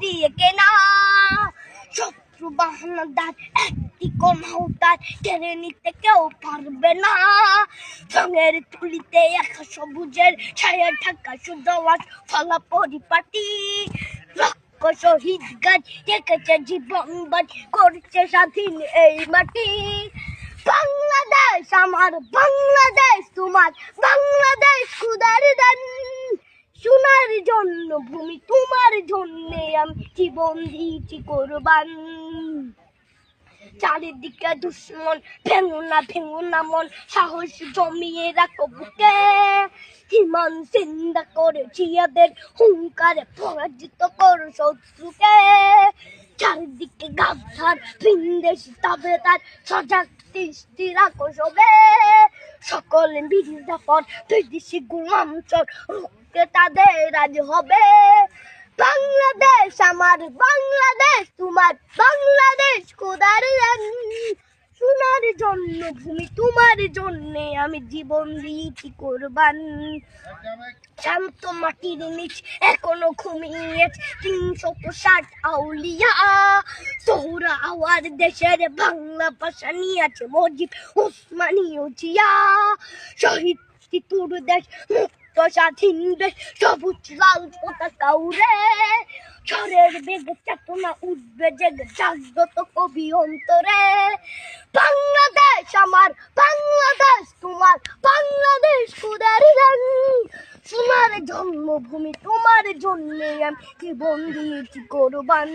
দিয়ে কেনা। শত্রু বাহানাদার একটি কমাউতার কেড়ে নিতে কেউ পারবে না। রঙের তুলিতে একা সবুজের ছায়া ঢাকা সুজলাস ফলা পরিপাটি। লক্ষ শহীদ গাছ রেখেছে জীবন বাজ করছে স্বাধীন এই মাটি। বাংলাদেশ আমার, বাংলাদেশ তোমার, বাংলাদেশ খুদার দান। সোনার জন্য ভূমি তোমার জন্যে আমি জীবন দিয়েছি কোরবান। চারিদিকে দুশ্মন, ভেঙো না মন, সাহস জমিয়ে রাখো বুকে। ইমান জিন্দা করে জিয়াদের হুঙ্কারে পরাজিত করো শত্রুকে। চারিদিকে গাদ্দার ভিনদেশি তাবেদার সজাগ দৃষ্টি রাখো সবে। সকলে মির্জাফর বিদেশি গোলাম চোর রুখতে তাদের আজ হবে। বাংলাদেশ আমার, বাংলাদেশ তোমার, বাংলাদেশ খোদার দান। সোনার জন্য ভূমি তোমার জন্যে আমি জীবন দিয়েছি কোরবান। শান্ত মাটির নিচ এখনো ঘুমিয়ে ৩৬০ আউলিয়া। সোহরা আওয়ার দেশের বাংলা ভাষা নিয়ে আছে মজিব ওসমানী ও জিয়া। শহীদ তিতুর দেশ, মুক্ত স্বাধীন দেশ, সবুজ লাল পতাকা উড়ে। ঝড়ের বেগে চেতনা উঠবে জেগে জাগ্রত কবি অন্তরে। বাংলাদেশ আমার, বাংলাদেশ তোমার, বাংলাদেশ খোদার দান। সোনার জন্মভূমি তোমার জন্যে আমি জীবন দিয়েছি কোরবান।